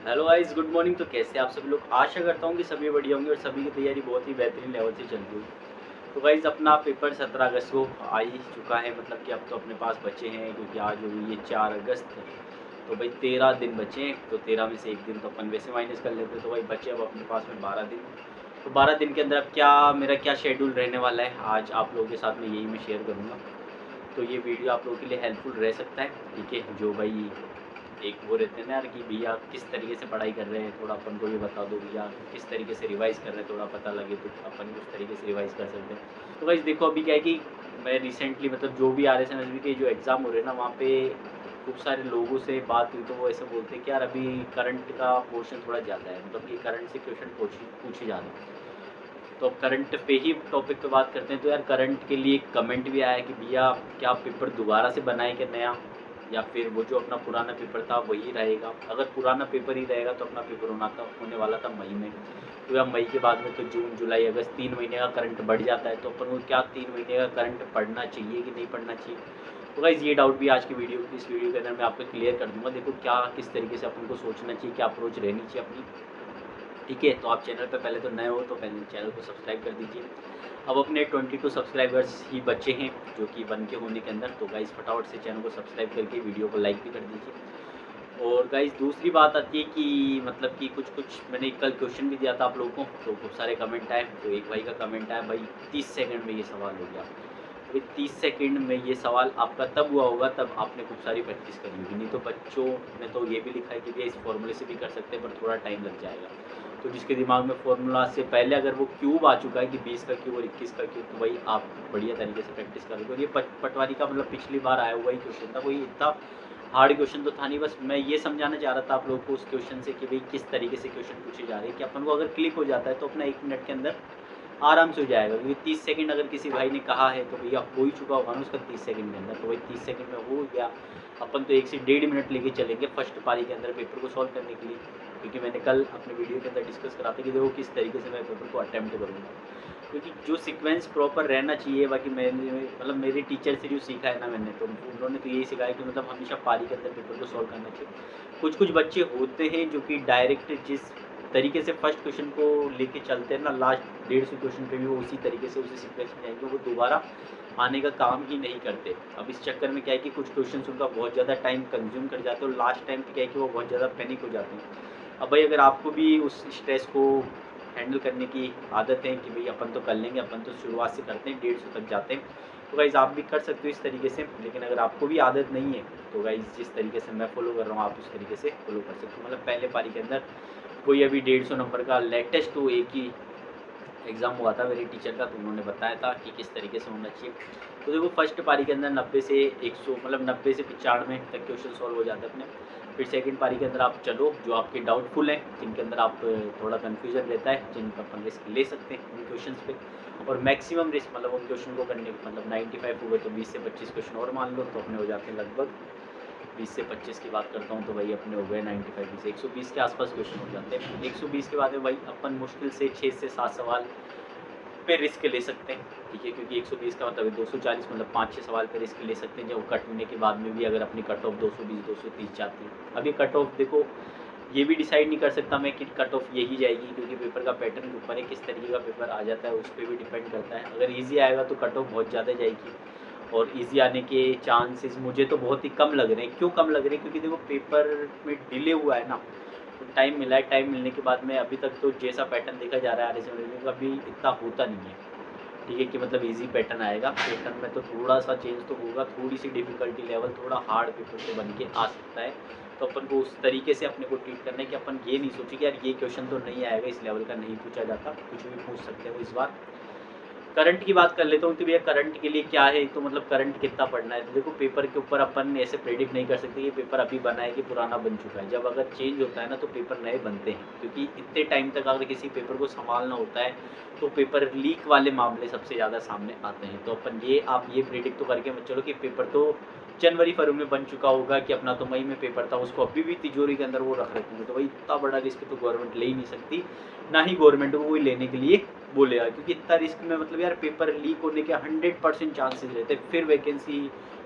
Hello guys, good morning. तो कैसे आप सभी लोग? आशा करता हूँ कि सभी बढ़िया होंगे और सभी की तैयारी बहुत ही बेहतरीन लेवल से चल रही होगी। तो गाइस, अपना पेपर 17 अगस्त को आ ही चुका है। मतलब कि अब तो अपने पास बचे हैं, क्योंकि आज हो गई है 4 अगस्त। तो भाई 13 दिन बचे हैं। तो 13 में से एक दिन तो अपन वैसे माइनस कर लेते हैं, तो भाई बचे अब अपने पास में 12 दिन। तो 12 दिन के अंदर अब मेरा क्या शेड्यूल रहने वाला है, आज आप लोगों के साथ में यही मैं शेयर करूँगा। तो ये वीडियो आप लोगों के लिए हेल्पफुल रह सकता है, ठीक है। जो भाई एक वो रहते हैं ना यार कि भैया किस तरीके से पढ़ाई कर रहे हैं, थोड़ा अपन को ये बता दो भैया, किस तरीके से रिवाइज़ कर रहे हैं, थोड़ा पता लगे तो अपन उस तरीके से रिवाइज़ कर सकते हैं। तो गाइस देखो, अभी क्या है कि मैं रिसेंटली मतलब जो भी RSMSB के जो एग्ज़ाम हो रहे हैं ना, वहाँ पे खूब सारे लोगों से बात हुई, तो वो ऐसे बोलते हैं कि यार अभी करंट का पोर्शन थोड़ा ज़्यादा है, मतलब कि करंट से क्वेश्चन पूछे जा रहे हैं। तो अब करंट पे ही टॉपिक पे बात करते हैं। तो यार करंट के लिए एक कमेंट भी आया है कि भैया क्या पेपर दोबारा से बनाए क्या नया, या फिर वो जो अपना पुराना पेपर था वही रहेगा। अगर पुराना पेपर ही रहेगा तो अपना पेपर होने वाला था मई में। तो यार मई के बाद में तो जून जुलाई अगस्त 3 महीने का करंट बढ़ जाता है। तो अपन को क्या 3 महीने का करंट पढ़ना चाहिए कि नहीं पढ़ना चाहिए? तो गाइज़ ये डाउट भी आज की इस वीडियो के अंदर मैं आपको क्लियर कर दूंगा। देखो क्या किस तरीके से अपन को सोचना चाहिए, क्या अप्रोच रहनी चाहिए अपनी, ठीक है। तो आप चैनल पे पहले तो नए हो तो पहले चैनल को सब्सक्राइब कर दीजिए। अब अपने 22 सब्सक्राइबर्स ही बचे हैं, जो कि 1 के होने के अंदर। तो गाइज़ फटाफट से चैनल को सब्सक्राइब करके वीडियो को लाइक भी कर दीजिए। और गाइज़ दूसरी बात आती है कि मतलब कि कुछ मैंने कल क्वेश्चन भी दिया था आप लोगों को, तो खूब सारे कमेंट आए। तो एक भाई का कमेंट आया, भाई 30 सेकंड में ये सवाल हो गया। तो 30 सेकंड में ये सवाल आपका तब हुआ होगा तब आपने खूब सारी प्रैक्टिस करी होगी, नहीं तो बच्चों ने तो ये भी लिखा है कि भैया इस फॉर्मूले से भी कर सकते हैं पर थोड़ा टाइम लग जाएगा। तो जिसके दिमाग में फॉर्मूला से पहले अगर वो क्यूब आ चुका है कि 20 का क्यूब और 21 का क्यूब, तो भाई आप बढ़िया तरीके से प्रैक्टिस कर लो। और ये पटवारी का मतलब पिछली बार आया हुआ ही क्वेश्चन था, कोई इतना हार्ड क्वेश्चन तो था नहीं। बस मैं ये समझाना चाह रहा था आप लोगों को उस क्वेश्चन से कि भाई किस तरीके से क्वेश्चन पूछे जा रहे हैं, कि अपन को अगर क्लिक हो जाता है तो अपना 1 मिनट के अंदर आराम से हो जाएगा। क्योंकि 30 सेकंड अगर किसी भाई ने कहा है तो भैया हो ही चुका होगा ना उसका 30 सेकंड के अंदर। तो वही 30 सेकंड में हो गया। अपन तो 1 से 1.5 मिनट लेके चलेंगे फर्स्ट पारी के अंदर पेपर को सॉल्व करने के लिए। क्योंकि मैंने कल अपने वीडियो के अंदर डिस्कस करा था कि देखो किस तरीके से मैं पेपर को अटेम्प्ट करूँगा। क्योंकि जो सीक्वेंस प्रॉपर रहना चाहिए, बाकी मैंने मतलब मेरे टीचर से जो सीखा है ना मैंने, तो उन्होंने तो यही सिखाया कि मतलब हमेशा पारी के अंदर पेपर को सॉल्व करना चाहिए। कुछ बच्चे होते हैं जो कि डायरेक्ट जिस तरीके से फर्स्ट क्वेश्चन को लेके चलते हैं ना, लास्ट 150 क्वेश्चन पे भी वो उसी तरीके से उसी सीक्वेंस में जाएंगे, वो दोबारा आने का काम ही नहीं करते। अब इस चक्कर में क्या है कि कुछ क्वेश्चन उनका बहुत ज़्यादा टाइम कंज्यूम कर जाते हैं, और लास्ट टाइम पे क्या है कि वो बहुत ज़्यादा पैनिक हो जाते हैं। अब भाई अगर आपको भी उस स्ट्रेस को हैंडल करने की आदत है कि भाई अपन तो कर लेंगे, अपन तो शुरुआत से करते हैं 150 तक जाते हैं, तो गाइज़ आप भी कर सकते हो इस तरीके से। लेकिन अगर आपको भी आदत नहीं है तो गाइज़ जिस तरीके से मैं फॉलो कर रहा हूँ आप उस तरीके से फॉलो कर सकते हो। मतलब पहले पारी के अंदर कोई अभी 150 नंबर का लेटेस्ट तो एक ही एग्ज़ाम हुआ था मेरे टीचर का, तो उन्होंने बताया था कि किस तरीके से होना चाहिए। तो देखो फर्स्ट पारी के अंदर 90 से 100 मतलब 90 से 95 तक क्वेश्चन सॉल्व हो जाते हैं अपने। फिर सेकंड पारी के अंदर आप चलो जो आपके डाउटफुल हैं, जिनके अंदर आप थोड़ा कन्फ्यूज़न रहता है, जिन पर अपन रिस्क ले सकते हैं उन क्वेश्चंस पे। और मैक्सिमम रिस्क मतलब उन क्वेश्चन को करने मतलब 95 हो गए तो 20 से 25 क्वेश्चन और मान लो, तो अपने हो जाते हैं लगभग 20 से 25 की बात करता हूँ तो भाई अपने हो गए 95 से 120 के आसपास क्वेश्चन हो जाते हैं। 120 के बाद में भाई अपन मुश्किल से 6 से 7 सवाल पे रिस्क ले सकते हैं, ठीक है। क्योंकि 120 का मतलब 240 मतलब 5-6 सवाल पे रिस्क ले सकते हैं, जब कट होने के बाद में भी अगर अपनी कट ऑफ 220-230 जाती है। अब ये कट ऑफ देखो, ये भी डिसाइड नहीं कर सकता मैं कि कट ऑफ यही जाएगी, क्योंकि पेपर का पैटर्न के ऊपर है, किस तरीके का पेपर आ जाता है उस पर भी डिपेंड करता है। अगर ईजी आएगा तो कट ऑफ बहुत ज़्यादा जाएगी, और ईजी आने के चांसेस मुझे तो बहुत ही कम लग रहे हैं। क्यों कम लग रहे हैं? क्योंकि देखो पेपर में डिले हुआ है ना, तो टाइम मिला है। टाइम मिलने के बाद में अभी तक तो जैसा पैटर्न देखा जा रहा है RSMSB का, अभी इतना होता नहीं है, ठीक है। कि मतलब ईजी पैटर्न आएगा, पैटर्न में तो थोड़ा सा चेंज तो होगा, थोड़ी सी डिफ़िकल्टी लेवल थोड़ा हार्ड पेपर से बन के आ सकता है। तो अपन को उस तरीके से अपने को ट्रीट करना है कि अपन ये नहीं सोचे कि यार ये क्वेश्चन तो नहीं आएगा, इस लेवल का नहीं पूछा जाता, कुछ भी पूछ सकते हो इस बार। करंट की बात कर लेता हूँ कि भैया करंट के लिए क्या है, तो मतलब करंट कितना पढ़ना है। तो देखो पेपर के ऊपर अपन ऐसे प्रेडिक्ट नहीं कर सकते कि पेपर अभी बना है कि पुराना बन चुका है। जब अगर चेंज होता है ना तो पेपर नए बनते हैं, क्योंकि इतने टाइम तक अगर किसी पेपर को संभालना होता है तो पेपर लीक वाले मामले सबसे ज़्यादा सामने आते हैं। तो अपन ये आप ये प्रेडिक्ट तो करके मत चलो कि पेपर तो जनवरी फरवरी में बन चुका होगा, कि अपना तो मई में पेपर था, उसको अभी भी तिजोरी के अंदर वो रख रखेंगे। तो भाई इतना बड़ा रिस्क तो गवर्नमेंट ले ही नहीं सकती, ना ही गवर्नमेंट को कोई लेने के लिए बोलेगा। क्योंकि इतना रिस्क में मतलब यार पेपर लीक होने के 100% चांसेस रहते हैं, फिर वैकेंसी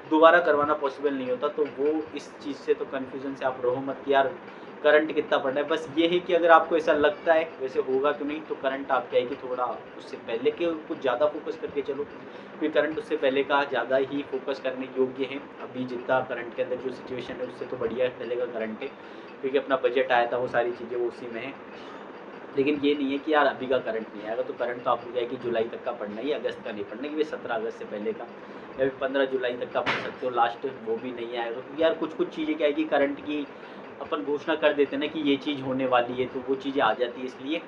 दोबारा करवाना पॉसिबल नहीं होता। तो वो इस चीज़ से तो कन्फ्यूज़न से आप रहो मत कि यार करंट कितना पढ़ना है। बस ये है कि अगर आपको ऐसा लगता है वैसे होगा तो नहीं, तो करंट आप क्या है कि थोड़ा उससे पहले के कुछ ज़्यादा फोकस करके चलो, क्योंकि करंट उससे पहले का ज़्यादा ही फोकस करने योग्य है। अभी जितना करंट के अंदर जो सिचुएशन है उससे तो बढ़िया पहले का करंट है, क्योंकि अपना बजट आया था वो सारी चीज़ें वो उसी में है। लेकिन ये नहीं है कि यार अभी का करंट नहीं आएगा, तो करंट तो आपको क्या है कि जुलाई तक का पढ़ना ही, अगस्त का नहीं पढ़ना, कि 17 अगस्त से पहले का या फिर 15 जुलाई तक का पढ़ सकते हो, लास्ट वो भी नहीं आएगा। क्योंकि यार कुछ कुछ चीज़ें क्या है कि करंट की अपन घोषणा कर देते हैं ना कि ये चीज़ होने वाली है, तो वो चीज़ें आ जाती है इसलिए।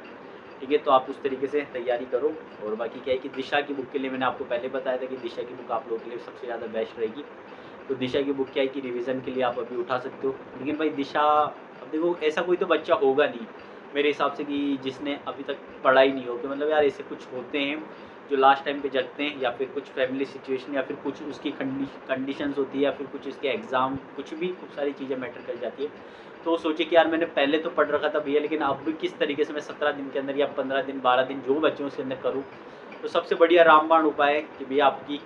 ठीक है, तो आप उस तरीके से तैयारी करो। और बाकी क्या है कि दिशा की बुक के लिए मैंने आपको पहले बताया था कि दिशा की बुक आप लोगों के लिए सबसे ज़्यादा बेस्ट रहेगी। तो दिशा की बुक क्या है कि रिवीजन के लिए आप अभी उठा सकते हो। लेकिन भाई दिशा, अब देखो ऐसा कोई तो बच्चा होगा नहीं मेरे हिसाब से कि जिसने अभी तक पढ़ा ही नहीं हो, कि मतलब यार ऐसे कुछ होते हैं जो लास्ट टाइम पे जगते हैं, या फिर कुछ फैमिली सिचुएशन, या फिर कुछ उसकी कंडीशंस होती है, या फिर कुछ इसके एग्ज़ाम, कुछ भी खूब सारी चीज़ें मैटर कर जाती है। तो वो सोचे कि यार मैंने पहले तो पढ़ रखा था भैया, लेकिन अब भी किस तरीके से मैं 17 दिन के अंदर या 15 दिन 12 दिन जो बच्चे उसके अंदर करूँ। तो सबसे बढ़िया रामबाण उपाय है कि भैया आपकी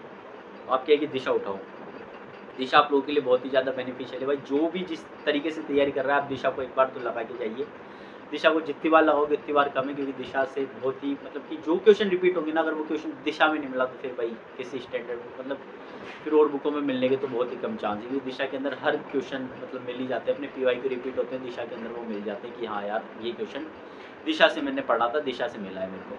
है कि दिशा उठाओ। दिशा आप लोगों के लिए बहुत ही ज़्यादा बेनिफिशियल है भाई। जो भी जिस तरीके से तैयारी कर रहा है, आप दिशा को एक बार तो लगा के जाइए। दिशा को जितनी बार लगाओगे उतनी बार कम है, क्योंकि दिशा से बहुत ही मतलब कि जो क्वेश्चन रिपीट होंगे ना, अगर वो क्वेश्चन दिशा में नहीं मिला तो फिर भाई किसी स्टैंडर्ड मतलब फिर और बुकों में मिलने के तो बहुत ही कम चांस है, क्योंकि दिशा के अंदर हर क्वेश्चन मतलब मिल ही जाते हैं, अपने पीवाई के रिपीट होते हैं, दिशा के अंदर वो मिल जाते हैं कि हाँ यार ये क्वेश्चन दिशा से मैंने पढ़ा था, दिशा से मिला है मेरे को।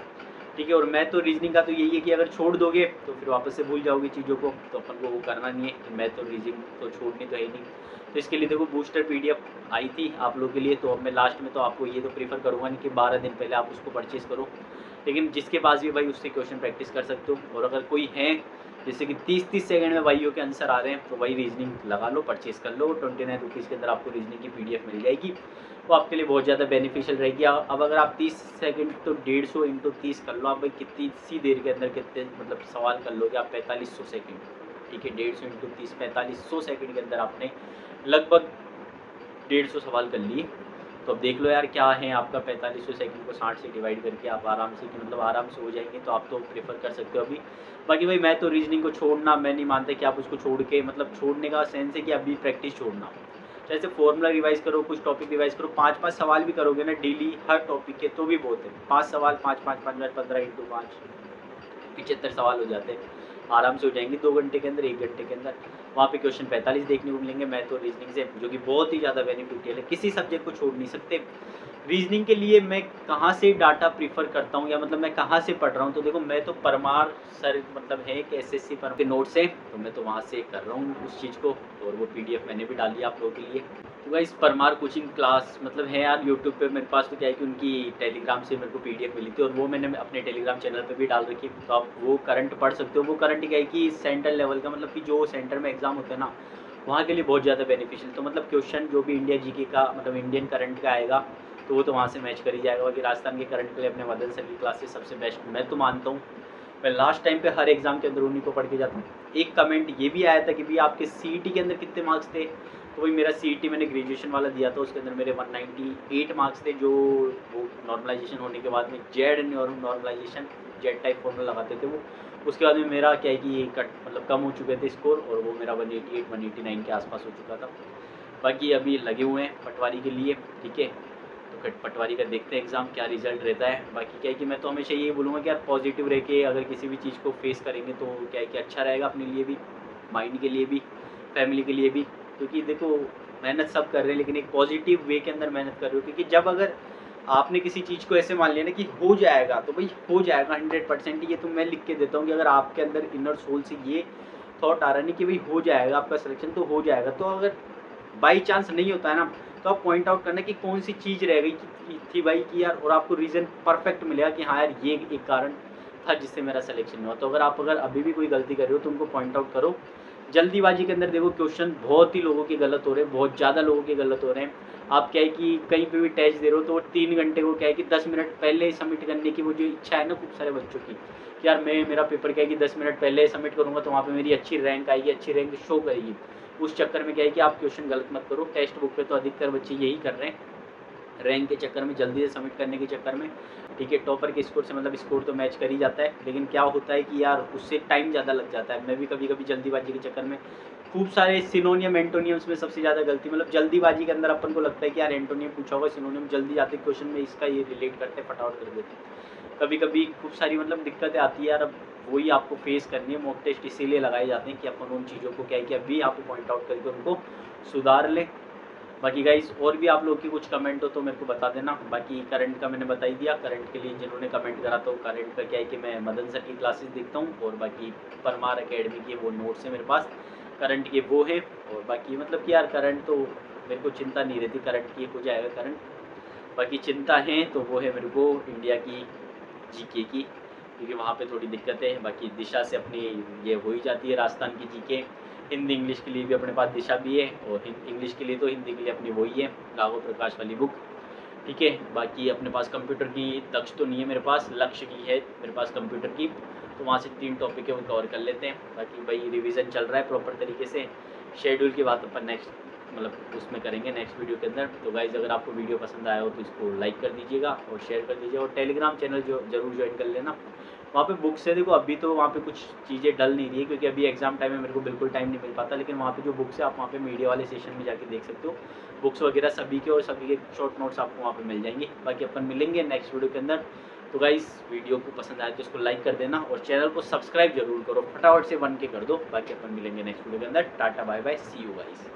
ठीक है, और मैथ और रीजनिंग का तो यही है कि अगर छोड़ दोगे तो फिर वापस से भूल जाओगे चीज़ों को, तो अपन को वो करना नहीं है कि मैथ और रीजनिंग तो छोड़नी तो है ही नहीं। तो इसके लिए देखो बूस्टर पीडीएफ आई थी आप लोगों के लिए, तो अब मैं लास्ट में तो आपको ये तो प्रीफर करूँगा नहीं कि 12 दिन पहले आप उसको परचेज़ करो, लेकिन जिसके पास भी भाई उससे क्वेश्चन प्रैक्टिस कर सकते हो। और अगर कोई है जैसे कि 30-30 सेकंड में वाईओ के आंसर आ रहे हैं, तो भाई रीजनिंग लगा लो, परचेज़ कर लो, 29 रुपीज़ के अंदर आपको रीजनिंग की पीडीएफ मिल जाएगी, वो आपके लिए बहुत ज़्यादा बेनिफिशियल रहेगी। अब अगर आप 30 सेकंड तो 150 इंटू 30 कर लो, आप भाई कितनी सी देर के अंदर कितने मतलब सवाल कर लोगे आप, 4500 सेकंड। ठीक है, 150 इंटू 30 4500 सेकंड के अंदर आपने लगभग 150 सवाल कर लिए। तो अब देख लो यार क्या है आपका 4500 सेकंड को 60 से डिवाइड करके आप आराम से कि मतलब आराम से हो जाएंगे, तो आप तो प्रेफर कर सकते हो अभी। बाकी भाई मैं तो रीजनिंग को छोड़ना मैं नहीं मानता कि आप उसको छोड़ के मतलब छोड़ने का सेंस है कि अभी प्रैक्टिस छोड़ना। जैसे फॉर्मूला रिवाइज करो, कुछ टॉपिक रिवाइज करो, 5-5 सवाल भी करोगे ना डेली हर टॉपिक के तो भी बहुत है। 5 सवाल 5-5 15 इंटू 5 75 सवाल हो जाते हैं, आराम से हो जाएंगे 2 घंटे के अंदर, 1 घंटे के अंदर। वहाँ पे क्वेश्चन 45 देखने को मिलेंगे मैथ और रीजनिंग से, जो कि बहुत ही ज़्यादा बेनिफिशियल है, किसी सब्जेक्ट को छोड़ नहीं सकते। रीजनिंग के लिए मैं कहाँ से डाटा प्रीफर करता हूँ, या मतलब मैं कहाँ से पढ़ रहा हूँ, तो देखो मैं तो परमार सर मतलब है कि एसएससी पर के नोट्स हैं, तो मैं तो वहाँ से कर रहा हूँ उस चीज़ को, और वो पीडीएफ मैंने भी डाली आप लोगों के लिए। तो गाइस परमार कोचिंग क्लास मतलब है यार यूट्यूब पे मेरे पास, तो क्या है कि उनकी टेलीग्राम से मेरे को पीडीएफ मिली थी, और वो मैंने अपने टेलीग्राम चैनल पे भी डाल रखी, तो आप वो करंट पढ़ सकते हो। वो करंट क्या है कि सेंट्रल लेवल का, मतलब कि जो सेंटर में एग्जाम होते हैं ना, वहाँ के लिए बहुत ज़्यादा बेनिफिशियल। तो मतलब क्वेश्चन जो भी इंडिया जीके का मतलब इंडियन करंट का आएगा, तो वो तो वहाँ से मैच कर ही जाएगा। बाकी राजस्थान के करंट के लिए अपने वदन सर की क्लासेस सबसे बेस्ट मैं तो मानता हूँ। मैं लास्ट टाइम पे हर एग्जाम के अंदर उन्हीं को पढ़ के जाता हूँ। एक कमेंट ये भी आया था कि भाई आपके सीईटी के अंदर कितने मार्क्स थे, तो वही मेरा सीईटी मैंने ग्रेजुएशन वाला दिया था, उसके अंदर मेरे 198 मार्क्स थे, जो वो नॉर्मलाइजेशन होने के बाद में Z normalisation Z type formula लगाते थे वो, उसके बाद में मेरा क्या है कि कट मतलब कम हो चुके थे स्कोर, और वो मेरा 188 189 के आसपास हो चुका था। बाकी अभी लगे हुए हैं पटवारी के लिए, ठीक है, तो पटवारी का देखते हैं एग्ज़ाम क्या रिजल्ट रहता है। बाकी क्या है कि मैं तो हमेशा ये बोलूँगा कि यार पॉजिटिव रह के अगर किसी भी चीज़ को फेस करेंगे तो क्या है कि अच्छा रहेगा अपने लिए भी, माइंड के लिए भी, फैमिली के लिए भी। क्योंकि देखो मेहनत सब कर रहे हैं, लेकिन एक पॉजिटिव वे के अंदर मेहनत कर रहे हो, क्योंकि जब अगर आपने किसी चीज़ को ऐसे मान लिया ना कि हो जाएगा, तो भाई हो जाएगा 100%। ये तो मैं लिख के देता हूँ कि अगर आपके अंदर इनर सोल से ये थॉट आ रहा नहीं कि भाई हो जाएगा आपका सिलेक्शन, तो हो जाएगा। तो अगर बाई चांस नहीं होता है ना, तो आप पॉइंट आउट करना कि कौन सी चीज़ रह गई थी भाई कि यार, और आपको रीज़न परफेक्ट मिलेगा कि हाँ यार ये एक कारण था जिससे मेरा सिलेक्शन हुआ। तो अगर अभी भी कोई गलती कर रहे हो तो उनको पॉइंट आउट करो। जल्दीबाजी के अंदर देखो क्वेश्चन बहुत ही लोगों के गलत हो रहे हैं, बहुत ज़्यादा लोगों के गलत हो रहे हैं। आप क्या है कि कहीं पे भी टेस्ट दे रहे हो तो 3 घंटे को क्या है कि 10 मिनट पहले सबमिट करने की वो जो इच्छा है ना खूब सारे बच्चों की, कि यार मेरा पेपर क्या है कि 10 मिनट पहले सबमिट करूँगा तो वहाँ पे मेरी अच्छी रैंक आएगी, अच्छी रैंक शो करेगी। उस चक्कर में क्या है कि आप क्वेश्चन गलत मत करो। टेक्स्ट बुक पे तो अधिकतर बच्चे यही कर रहे हैं, रैंक के चक्कर में, जल्दी से सबमिट करने के चक्कर में। ठीक है, टॉपर के स्कोर से मतलब स्कोर तो मैच कर ही जाता है, लेकिन क्या होता है कि यार उससे टाइम ज़्यादा लग जाता है। मैं भी कभी कभी जल्दीबाजी के चक्कर में खूब सारे सिनोनियम एंटोनियम्स में सबसे ज़्यादा गलती, मतलब जल्दीबाजी के अंदर अपन को लगता है कि यार एंटोनियम पूछा होगा, सिनोनियम जल्दी जाते क्वेश्चन में इसका ये रिलेट करते हैं, फटाफट कर देते हैं। कभी कभी खूब सारी मतलब दिक्कतें आती है यार, अब वही आपको फेस करनी है। मॉक टेस्ट इसीलिए लगाए जाते हैं कि अपन उन चीज़ों को क्या है कि अभी आपको पॉइंट आउट करके उनको सुधार लें। बाकी गाइस और भी आप लोग की कुछ कमेंट हो तो मेरे को बता देना। बाकी करंट का मैंने बता ही दिया। करंट के लिए जिन्होंने कमेंट करा तो करंट का क्या है कि मैं मदन सर की क्लासेस देखता हूँ, और बाकी परमार एकेडमी के वो नोट्स है मेरे पास, करंट के वो है। और बाकी मतलब कि यार करंट तो मेरे को चिंता नहीं रहती, करंट की हो जाएगा करंट। बाकी चिंता है तो वो है मेरे को इंडिया की जीके की, क्योंकि वहाँ पे थोड़ी दिक्कत है। बाकी दिशा से अपनी ये हो ही जाती है राजस्थान की जीके। हिंदी इंग्लिश के लिए भी अपने पास दिशा भी है, और इंग्लिश के लिए तो हिंदी के लिए अपनी वही है राघव प्रकाश वाली बुक। ठीक है, बाकी अपने पास कंप्यूटर की दक्ष तो नहीं है मेरे पास, लक्ष्य की है मेरे पास कंप्यूटर की, तो वहाँ से 3 टॉपिक है वो कवर कर लेते हैं। बाकी भाई रिवीजन चल रहा है प्रॉपर तरीके से। शेड्यूल की बात अपन नेक्स्ट मतलब उसमें करेंगे नेक्स्ट वीडियो के अंदर। तो गाइज अगर आपको वीडियो पसंद आया हो तो इसको लाइक कर दीजिएगा और शेयर कर दीजिएगा, और टेलीग्राम चैनल जो जरूर ज्वाइन कर लेना। वहाँ पे बुक्स है, देखो अभी तो वहाँ पे कुछ चीज़ें डल नहीं रही है क्योंकि अभी एग्जाम टाइम में मेरे को बिल्कुल टाइम नहीं मिल पाता, लेकिन वहाँ पे जो बुक्स है आप वहाँ पे मीडिया वाले सेशन में जाके देख सकते हो। बुक्स वगैरह सभी के और सभी के शॉर्ट नोट्स आपको वहाँ पे मिल जाएंगे। बाकी अपन मिलेंगे नेक्स्ट वीडियो के अंदर। तो गाइस वीडियो को पसंद आए तो इसको लाइक कर देना, और चैनल को सब्सक्राइब जरूर करो, फटाफट से 1K कर दो। बाकी अपन मिलेंगे नेक्स्ट वीडियो के अंदर। Tata bye bye, see you guys.